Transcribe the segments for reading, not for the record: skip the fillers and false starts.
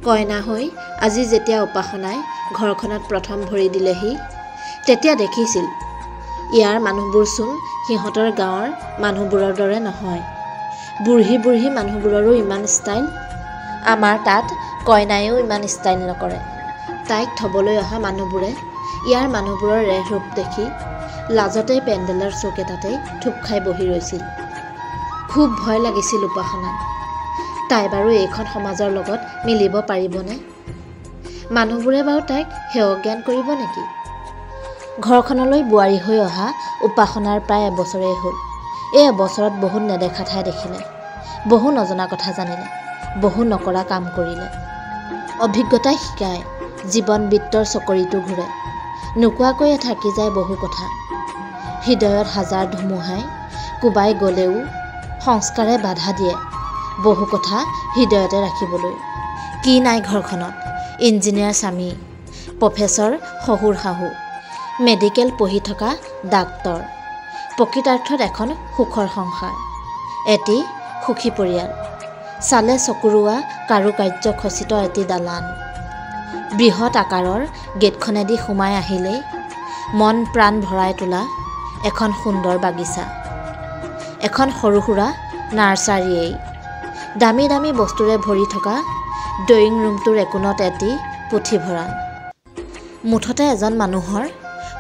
কইনা হৈ আজি যেতিয়া উপাসনাই ঘৰখনত প্ৰথম ভৰি দিলেহি তেতিয়া দেখিছিল ইয়াৰ মানুহবোৰ চোন সিহঁতৰ গাঁৱৰ মানুহবোৰৰ দৰে নহয়। বুঢ়ী বুঢ়ী মানুহবোৰৰো ইমান ষ্টাইল। আমাৰ তাত কইনায়ো ইমান ষ্টাইল নকৰে। তাইক থ'বলৈ অহা মানুহবোৰে ইয়াৰ মানুহবোৰৰ ৰেহ ৰূপ দেখি লাজতেই পেণ্ডেলৰ চুক এটাতেই থুপ খাই বহি ৰৈছিল। খুব ভয় লাগিছিল উপাসনাত। তাই বাৰু এইখন সমাজৰ লগত মিলিব পাৰিবনে? মানুহবোৰে বাৰু তাইক সেৱা জ্ঞান কৰিব নেকি? ঘৰখনলৈ বোৱাৰী হৈ অহা উপাসনাৰ প্ৰায় এবছৰেই হ'ল। এই এবছৰত বহুত নেদেখা ঠাই দেখিলে, বহু নজনা কথা জানিলে, বহু নকৰা কাম কৰিলে। অভিজ্ঞতাই শিকায় জীৱন বৃত্তৰ চকৰিটো ঘূৰে। নোকোৱাকৈয়ে থাকি যায় বহু কথা। হৃদয়ত হাজাৰ ধুমুহাই কোবাই গ'লেও সংস্কাৰে বাধা দিয়ে বহু কথা হৃদয়তে ৰাখিবলৈ। কি নাই ঘৰখনত? ইঞ্জিনিয়াৰ স্বামী, প্ৰফেচৰ শহুৰ শাহু, মেডিকেল পঢ়ি থকা ডাক্তৰ। প্ৰকৃতাৰ্থত এখন সুখৰ সংসাৰ, এটি সুখী পৰিয়াল। চালে চকুৰোৱা কাৰুকাৰ্য খচিত এটি দালান। বৃহৎ আকাৰৰ গেটখনেদি সোমাই আহিলেই মন প্ৰাণ ভৰাই তোলা এখন সুন্দৰ বাগিচা, এখন সৰু সুৰা নাৰ্চাৰীয়েই। দামী দামী বস্তুৰে ভৰি থকা ড্ৰয়িং ৰুমটোৰ একোণত এটি পুথিভঁৰাল। মুঠতে এজন মানুহৰ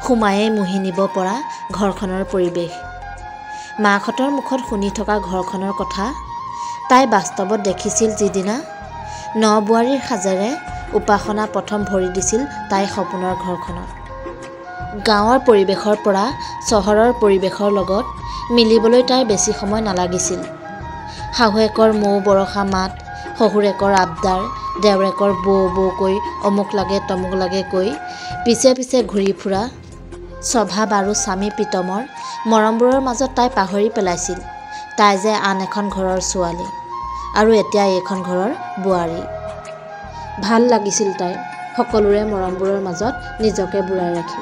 সোমায়েই মুহি নিব পৰা ঘৰখনৰ পৰিৱেশ। মাকহঁতৰ মুখত শুনি থকা ঘৰখনৰ কথা তাই বাস্তৱত দেখিছিল যিদিনা ন-বোৱাৰীৰ সাজেৰে উপাসনা প্ৰথম ভৰি দিছিল তাই সপোনৰ ঘৰখনত। গাঁৱৰ পৰিৱেশৰ পৰা চহৰৰ পৰিৱেশৰ লগত মিলিবলৈ তাইৰ বেছি সময় নালাগিছিল। শাহুৱেকৰ মৌ বৰষা মাত, শহুৰেকৰ আবদাৰ, দেওৰেকৰ বৌ বৌ কৈ অমুক লাগে তমুক লাগে কৈ পিছে পিছে ঘূৰি ফুৰা স্বভাৱ আৰু স্বামী প্ৰীতমৰ মৰমবোৰৰ মাজত তাই পাহৰি পেলাইছিল তাই যে আন এখন ঘৰৰ ছোৱালী আৰু এতিয়া এইখন ঘৰৰ বোৱাৰী। ভাল লাগিছিল তাইৰ সকলোৰে মৰমবোৰৰ মাজত নিজকে বুৰাই ৰাখি।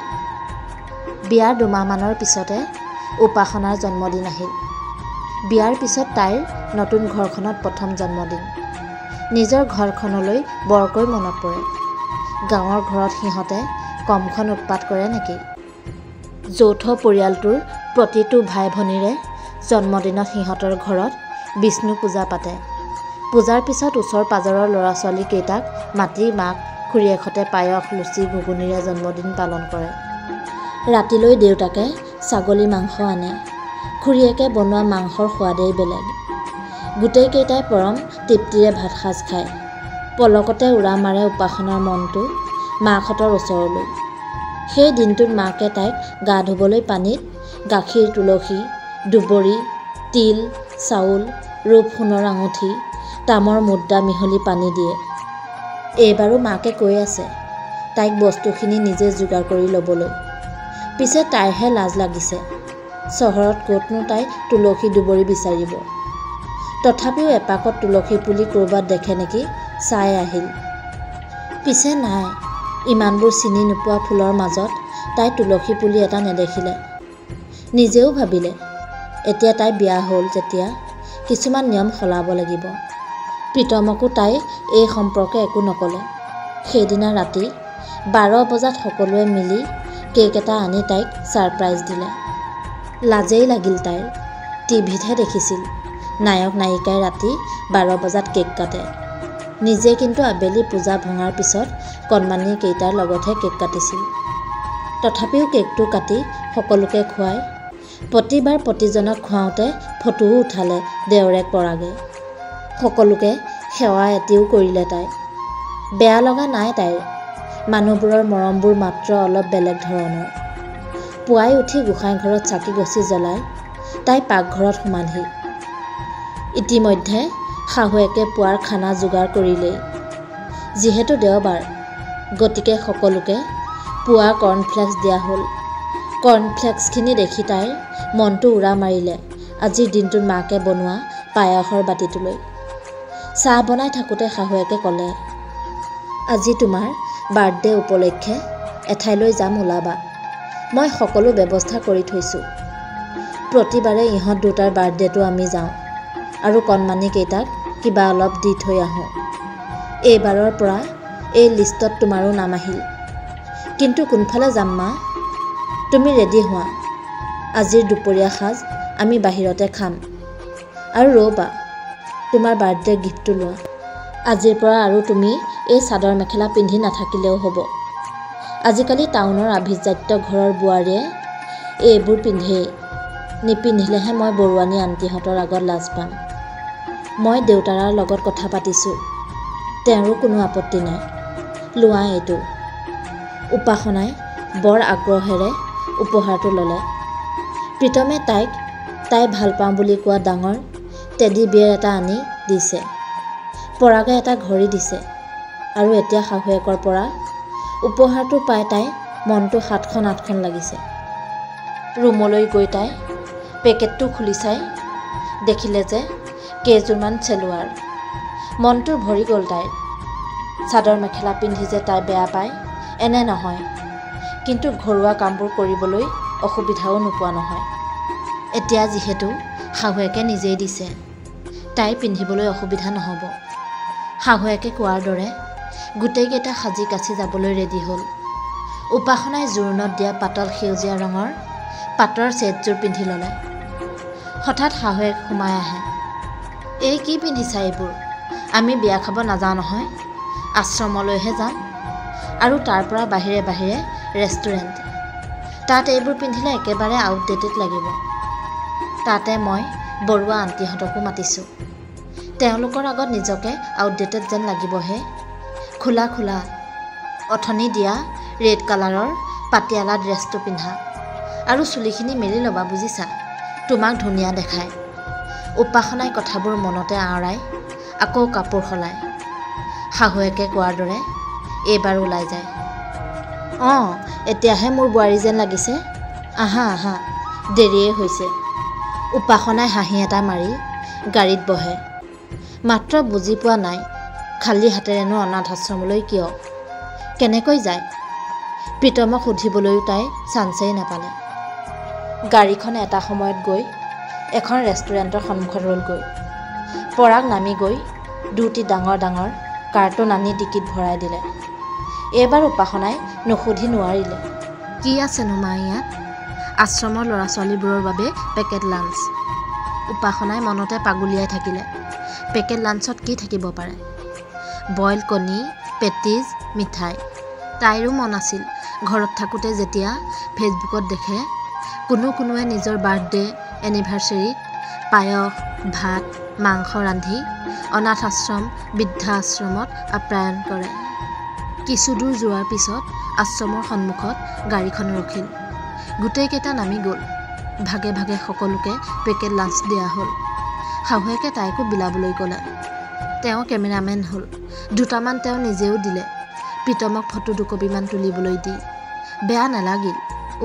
বিয়াৰ দুমাহমানৰ পিছতে উপাসনাৰ জন্মদিন আহিল। বিয়াৰ পিছত তাইৰ নতুন ঘৰখনত প্ৰথম জন্মদিন। নিজৰ ঘৰখনলৈ বৰকৈ মনত পৰে। গাঁৱৰ ঘৰত সিহঁতে কমখন উৎপাত কৰে নেকি? যৌথ পৰিয়ালটোৰ প্ৰতিটো ভাই ভনীৰে জন্মদিনত সিহঁতৰ ঘৰত বিষ্ণু পূজা পাতে। পূজাৰ পিছত ওচৰ পাজৰৰ ল'ৰা ছোৱালীকেইটাক মাতি মাক খুৰীয়েকহঁতে পায়স লুচি ঘুগুনিৰে জন্মদিন পালন কৰে। ৰাতিলৈ দেউতাকে ছাগলী মাংস আনে। খুৰীয়েকে বনোৱা মাংসৰ সোৱাদেই বেলেগ। গোটেইকেইটাই পৰম তৃপ্তিৰে ভাত সাজ খায়। পলকতে উৰা মাৰে উপাসনাৰ মনটো মাকহঁতৰ ওচৰলৈ। সেই দিনটোত মাকে তাইক গা ধুবলৈ পানীত গাখীৰ, তুলসী, দুবৰি, তিল, চাউল, ৰূপ সোণৰ আঙুঠি, তামৰ মুদ্ৰা মিহলি পানী দিয়ে। এইবাৰো মাকে কৈ আছে তাইক বস্তুখিনি নিজে যোগাৰ কৰি ল'বলৈ। পিছে তাইৰহে লাজ লাগিছে। চহৰত ক'তনো তাই তুলসী দুবৰি বিচাৰিব। তথাপিও এপাকত তুলসী পুলি ক'ৰবাত দেখে নেকি চাই আহিল। পিছে নাই, ইমানবোৰ চিনি নোপোৱা ফুলৰ মাজত তাই তুলসী পুলি এটা নেদেখিলে। নিজেও ভাবিলে এতিয়া তাই বিয়া হ'ল যেতিয়া কিছুমান নিয়ম সলাব লাগিব। প্ৰীতমকো তাই এই সম্পৰ্কে একো নক'লে। সেইদিনা ৰাতি 12 বজাত সকলোৱে মিলি কেক এটা আনি তাইক ছাৰপ্ৰাইজ দিলে। লাজেই লাগিল তাইৰ। টিভিতহে দেখিছিল নায়ক নায়িকাই ৰাতি 12 বজাত কেক কাটে। নিজে কিন্তু আবেলি পূজা ভঙাৰ পিছত কণমানিকেইটাৰ লগতহে কেক কাটিছিল। তথাপিও কেকটো কাটি সকলোকে খুৱাই প্ৰতিবাৰ প্ৰতিজনক খুৱাওঁতে ফটোও উঠালে দেওৰেক পৰাগে। সকলোকে সেৱা এটিও কৰিলে তাই। বেয়া লগা নাই তাইৰ। মানুহবোৰৰ মৰমবোৰ মাত্ৰ অলপ বেলেগ ধৰণৰ। পুৱাই উঠি গোসাঁই ঘৰত চাকি গছি জ্বলাই তাই পাকঘৰত সোমালহি। ইতিমধ্যে শাহুৱেকে পুৱাৰ খানা যোগাৰ কৰিলেই। যিহেতু দেওবাৰ গতিকে সকলোকে পুৱা কৰ্ণফ্লেক্স দিয়া হ'ল। কৰ্ণফ্লেক্সখিনি দেখি তাইৰ মনটো উৰা মাৰিলে আজিৰ দিনটোত মাকে বনোৱা পায়সৰ বাতিটোলৈ। চাহ বনাই থাকোঁতে শাহুৱেকে ক'লে, আজি তোমাৰ বাৰ্থডে উপলক্ষে এঠাইলৈ যাম, ওলাবা। মই সকলো ব্যৱস্থা কৰি থৈছোঁ। প্ৰতিবাৰে ইহঁত দুটাৰ বাৰ্থডেটো আমি যাওঁ আৰু কণমানিকেইটাক কিবা অলপ দি থৈ আহোঁ। এইবাৰৰ পৰা এই লিষ্টত তোমাৰো নাম আহিল। কিন্তু কোনফালে যাম মা? তুমি ৰেডি হোৱা, আজিৰ দুপৰীয়া সাজ আমি বাহিৰতে খাম। আৰু ৰ'বা, তোমাৰ বাৰ্থডে গিফ্টটো লোৱা। আজিৰ পৰা আৰু তুমি এই চাদৰ মেখেলা পিন্ধি নাথাকিলেও হ'ব। আজিকালি টাউনৰ আভিজাত্য ঘৰৰ বোৱাৰীয়ে এইবোৰ পিন্ধেই। নিপিন্ধিলেহে মই বৰুৱানী আণ্টিহঁতৰ আগত লাজ পাম। মই দেউতাৰাৰ লগত কথা পাতিছোঁ, তেওঁৰো কোনো আপত্তি নাই। লোৱা এইটো। উপাসনাই বৰ আগ্ৰহেৰে উপহাৰটো ল'লে। প্ৰীতমে তাই ভাল পাওঁ বুলি কোৱা ডাঙৰ টেডি বিয়েৰ এটা আনি দিছে। পৰাগে এটা ঘড়ী দিছে। আৰু এতিয়া শাহুৱেকৰ পৰা উপহাৰটো পাই তাই মনটো 7খন-8খন লাগিছে। ৰুমলৈ গৈ তাই পেকেটটো খুলি চাই দেখিলে যে কেইযোৰমান চেলোৱাৰ। মনটো ভৰি গ'ল তাইৰ। চাদৰ মেখেলা পিন্ধি যে তাই বেয়া পায় এনে নহয়, কিন্তু ঘৰুৱা কামবোৰ কৰিবলৈ অসুবিধাও নোপোৱা নহয়। এতিয়া যিহেতু শাহুৱেকে নিজেই দিছে, তাইৰ পিন্ধিবলৈ অসুবিধা নহ'ব। শাহুৱেকে কোৱাৰ দৰে গোটেইকেইটা সাজি কাচি যাবলৈ ৰেডি হ'ল। উপাসনাই জোৰোণত দিয়া পাতল সেউজীয়া ৰঙৰ পাটৰ ছেটযোৰ পিন্ধি ল'লে। হঠাৎ শাহুৱেক সোমাই আহে। এই কি পিন্ধিছা এইবোৰ? আমি বিয়া খাব নাযাওঁ নহয়, আশ্ৰমলৈহে যাম, আৰু তাৰ পৰা বাহিৰে বাহিৰে ৰেষ্টুৰেণ্ট। তাত এইবোৰ পিন্ধিলে একেবাৰে আউটডেটেড লাগিব। তাতে মই বৰুৱা আণ্টিহঁতকো মাতিছোঁ। তেওঁলোকৰ আগত নিজকে আউটডেটেড যেন লাগিবহে। খোলা অথনি দিয়া ৰেড কালাৰৰ পাটিয়ালা ড্ৰেছটো পিন্ধা, আৰু চুলিখিনি মেলি ল'বা বুজিছা, তোমাক ধুনীয়া দেখায়। উপাসনাই কথাবোৰ মনতে আঁৰাই আকৌ কাপোৰ সলায়। শাহুৱেকে কোৱাৰ দৰে এইবাৰ ওলাই যায়। অঁ, এতিয়াহে মোৰ বোৱাৰী যেন লাগিছে। আহা দেৰিয়ে হৈছে। উপাসনাই হাঁহি এটা মাৰি গাড়ীত বহে। মাত্ৰ বুজি পোৱা নাই, খালী হাতেৰেনো অনাথ আশ্ৰমলৈ কিয়? কেনেকৈ যায়? প্ৰীতমক সুধিবলৈও তাই চান্সেই নাপালে। গাড়ীখন এটা সময়ত গৈ এখন ৰেষ্টুৰেণ্টৰ সন্মুখত ৰ'লগৈ। পৰাগ নামি গৈ 2টি ডাঙৰ কাৰ্টুন আনি ডিকিত ভৰাই দিলে। এইবাৰ উপাসনাই নুসুধি নোৱাৰিলে, কি আছেনো মা ইয়াত? আশ্ৰমৰ ল'ৰা ছোৱালীবোৰৰ বাবে পেকেট লাঞ্চ। উপাসনাই মনতে পাগুলিয়াই থাকিলে, পেকেট লাঞ্চত কি থাকিব পাৰে? বইল কণী, পেটিজ, মিঠাই। তাইৰো মন আছিল ঘৰত থাকোঁতে যেতিয়া ফেচবুকত দেখে কোনোৱে নিজৰ বাৰ্থডে এনিভাৰ্চেৰীত পায়স, ভাত, মাংস ৰান্ধি অনাথ আশ্ৰম, বৃদ্ধাশ্ৰমত আপ্যায়ন কৰে। কিছুদূৰ যোৱাৰ পিছত আশ্ৰমৰ সন্মুখত গাড়ীখন ৰখিল। গোটেইকেইটা নামি গ'ল। ভাগে ভাগে সকলোকে পেকেট লাঞ্চ দিয়া হ'ল। শাহুৱেকে তাইকো বিলাবলৈ ক'লে। তেওঁ কেমেৰামেন হ'ল। 2টামান তেওঁ নিজেও দিলে, প্ৰীতমক ফটো 2 কপিমান তুলিবলৈ দি। বেয়া নালাগিল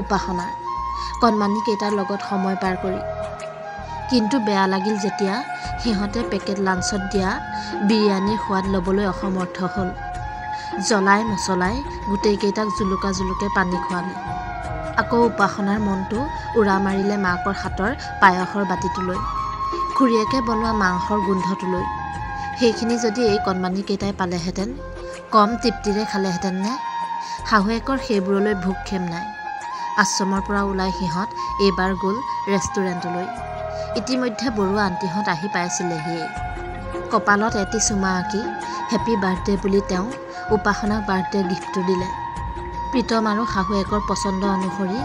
উপাসনাৰ কণমানিকেইটাৰ লগত সময় পাৰ কৰি। কিন্তু বেয়া লাগিল যেতিয়া সিহঁতে পেকেট লাঞ্চত দিয়া বিৰিয়ানীৰ সোৱাদ ল'বলৈ অসমৰ্থ হ'ল। জ্বলাই মছলাই গোটেইকেইটাক জুলুকে পানী খোৱালে। আকৌ উপাসনাৰ মনটো উৰা মাৰিলে মাকৰ হাতৰ পায়সৰ বাতিটোলৈ, খুৰীয়েকে বনোৱা মাংসৰ গোন্ধটোলৈ। সেইখিনি যদি এই কণমানিকেইটাই পালেহেঁতেন কম তৃপ্তিৰে খালেহেঁতেন নে? শাহুৱেকৰ সেইবোৰলৈ ভোগ-খেম নাই। আশ্ৰমৰ পৰা ওলাই সিহঁত এইবাৰ গ'ল ৰেষ্টুৰেণ্টলৈ। ইতিমধ্যে বৰুৱা আণ্টিহঁত আহি পাইছিলেহিয়েই। কপালত এটি চুমা আঁকি হেপী বাৰ্থডে বুলি তেওঁ উপাসনাক বাৰ্থডে গিফ্টটো দিলে। প্ৰীতম আৰু শাহুৱেকৰ পচন্দ অনুসৰি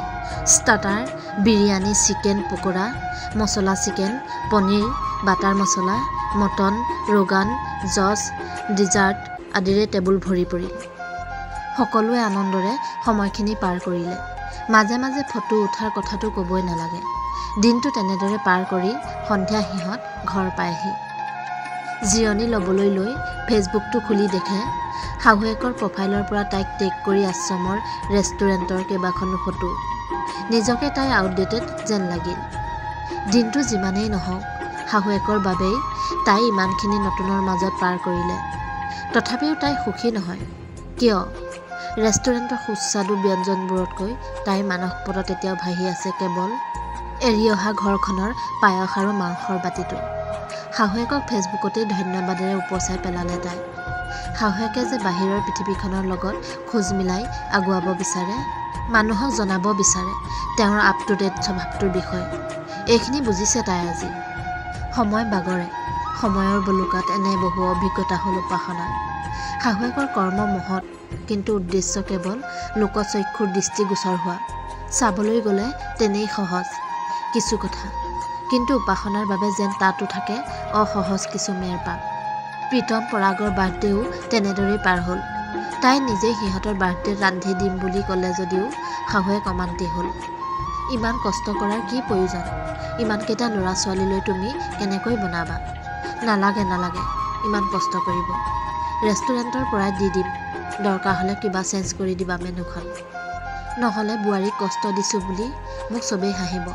ষ্টাৰ্টাৰ, বিৰিয়ানী, চিকেন পকোৰা, মছলা চিকেন, পনীৰ, বাটাৰ মছলা, মটন, ৰোগান, জছ, ডিজাৰ্ট আদিৰে টেবুল ভৰি পৰিল। সকলোৱে আনন্দৰে সময়খিনি পাৰ কৰিলে। মাজে মাজে ফটো উঠাৰ কথাটো ক'বই নালাগে। দিনটো তেনেদৰে পাৰ কৰি সন্ধিয়া সিহঁত ঘৰ পায়হি। জিৰণি ল'বলৈ লৈ ফেচবুকটো খুলি দেখে শাহুৱেকৰ প্ৰফাইলৰ পৰা তাইক টেগ কৰি আশ্ৰমৰ ৰেষ্টুৰেণ্টৰ কেইবাখনো ফটো। নিজকে তাই আউটডেটেড যেন লাগিল। দিনটো যিমানেই নহওক শাহুৱেকৰ বাবেই তাই ইমানখিনি নতুনৰ মাজত পাৰ কৰিলে। তথাপিও তাই সুখী নহয়। কিয়? ৰেষ্টুৰেণ্টৰ সুস্বাদু ব্যঞ্জনবোৰতকৈ তাইৰ মানসপটত এতিয়াও ভাহি আছে কেৱল এৰি অহা ঘৰখনৰ পায়স আৰু মাংসৰ বাতিটো। শাহুৱেকক ফেচবুকতেই ধন্যবাদেৰে উপচাই পেলালে তাই। শাহুৱেকে যে বাহিৰৰ পৃথিৱীখনৰ লগত খোজ মিলাই আগুৱাব বিচাৰে, মানুহক জনাব বিচাৰে তেওঁৰ আপ টু ডেট স্বভাৱটোৰ বিষয়ে। এইখিনি বুজিছে তাই আজি। সময় বাগৰে, সময়ৰ বলুকাত এনে বহু অভিজ্ঞতা হ'ল উপাসনাৰ। শাহুৱেকৰ কৰ্ম মহৎ, কিন্তু উদ্দেশ্য কেৱল লোকচক্ষুৰ দৃষ্টিগোচৰ হোৱা। চাবলৈ গ'লে তেনেই সহজ কিছু কথা, কিন্তু উপাসনাৰ বাবে যেন তাতো থাকে অসহজ কিছু মেৰপাক। প্ৰীতম পৰাগৰ বাৰ্থডেও তেনেদৰেই পাৰ হ'ল। তাই নিজেই সিহঁতৰ বাৰ্থডেত ৰান্ধি দিম বুলি ক'লে যদিও শাহুৱেক অমান্তি হ'ল। ইমান কষ্ট কৰাৰ কি প্ৰয়োজন? ইমানকেইটা ল'ৰা ছোৱালীলৈ তুমি কেনেকৈ বনাবা? নালাগে নালাগে ইমান কষ্ট কৰিব। ৰেষ্টুৰেণ্টৰ পৰাই দি দিম, দৰকাৰ হ'লে কিবা চেঞ্জ কৰি দিবা মেনুখন। নহ'লে বোৱাৰীক কষ্ট দিছোঁ বুলি মোক চবেই হাঁহিব।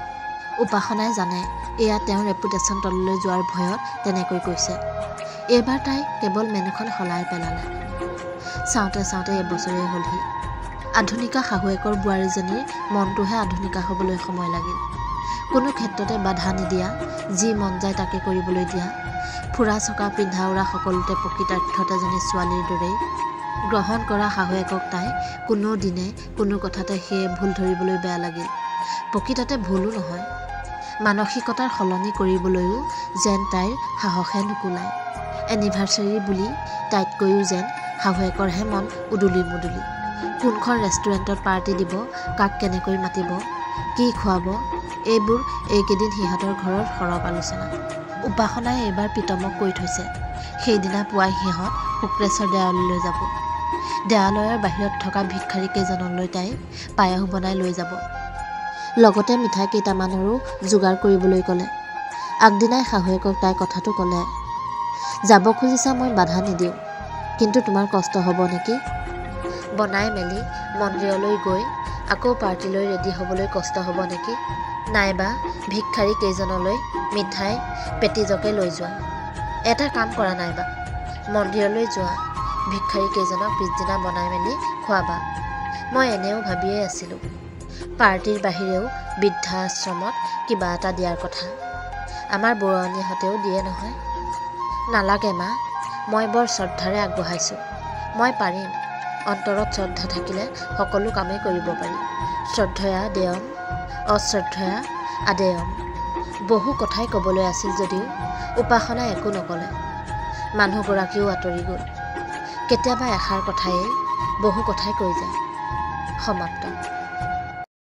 উপাসনাই জানে এয়া তেওঁৰ ৰেপুটেশ্যন তললৈ যোৱাৰ ভয়ত তেনেকৈ কৈছে। এইবাৰ তাই কেৱল মেনুখন সলাই পেলালে। চাওঁতে চাওঁতে এবছৰেই হ'লহি। আধুনিকা শাহুৱেকৰ বোৱাৰীজনীৰ মনটোহে আধুনিকা হ'বলৈ সময় লাগিল। কোনো ক্ষেত্ৰতে বাধা নিদিয়া, যি মন যায় তাকে কৰিবলৈ দিয়া, ফুৰা চকা পিন্ধা উৰা সকলোতে প্ৰকৃতাৰ্থত এজনী ছোৱালীৰ দৰেই গ্ৰহণ কৰা শাহুৱেকক তাই কোনো দিনে কোনো কথাতে সেয়ে ভুল ধৰিবলৈ বেয়া লাগিল। প্ৰকৃততে ভুলো নহয়, মানসিকতাৰ সলনি কৰিবলৈও যেন তাইৰ সাহসে নোকোলায়। এনিভাৰ্চাৰী বুলি তাইতকৈও যেন শাহুৱেকৰহে মন উদুলি মুদুলি। কোনখন ৰেষ্টুৰেণ্টত পাৰ্টি দিব, কাক কেনেকৈ মাতিব, কি খুৱাব, এইবোৰ এইকেইদিন সিহঁতৰ ঘৰত সৰব আলোচনা। উপাসনাই এইবাৰ প্ৰীতমক কৈ থৈছে সেইদিনা পুৱাই সিহঁত শুক্লেশ্বৰ দেৱালয়লৈ যাব। দেৱালয়ৰ বাহিৰত থকা ভিক্ষাৰী কেইজনলৈ তাই পায়স বনাই লৈ যাব। লগতে মিঠাই কেইটামানৰো যোগাৰ কৰিবলৈ ক'লে। আগদিনাই শাহুৱেকক তাই কথাটো ক'লে। যাব খুজিছা মই বাধা নিদিওঁ, কিন্তু তোমাৰ কষ্ট হ'ব নেকি? বনাই মেলি মন্দিৰলৈ গৈ আকৌ পাৰ্টিলৈ ৰেডি হ'বলৈ কষ্ট হ'ব নেকি? নাইবা ভিক্ষাৰী কেইজনলৈ মিঠাই পেটিজকে লৈ যোৱা। এটা কাম কৰা নাইবা মন্দিৰলৈ যোৱা, ভিক্ষাৰী কেইজনক পিছদিনা বনাই মেলি খোৱাবা। মই এনেও ভাবিয়েই আছিলোঁ পাৰ্টিৰ বাহিৰেও বৃদ্ধাশ্ৰমত কিবা এটা দিয়াৰ কথা। আমাৰ বৰুৱানীহঁতেও দিয়ে নহয়। নালাগে মা, মই বৰ শ্ৰদ্ধাৰে আগবঢ়াইছোঁ। মই পাৰিম। অন্তৰত শ্ৰদ্ধা থাকিলে সকলো কামেই কৰিব পাৰি। শ্ৰদ্ধয়া দেয়ম, অশ্ৰদ্ধয়া আদেয়ম। বহু কথাই ক'বলৈ আছিল যদিও উপাসনাই একো নক'লে। মানুহগৰাকীও আঁতৰি গ'ল। কেতিয়াবা এষাৰ কথায়েই বহু কথাই কৈ যায়। সমাপ্ত।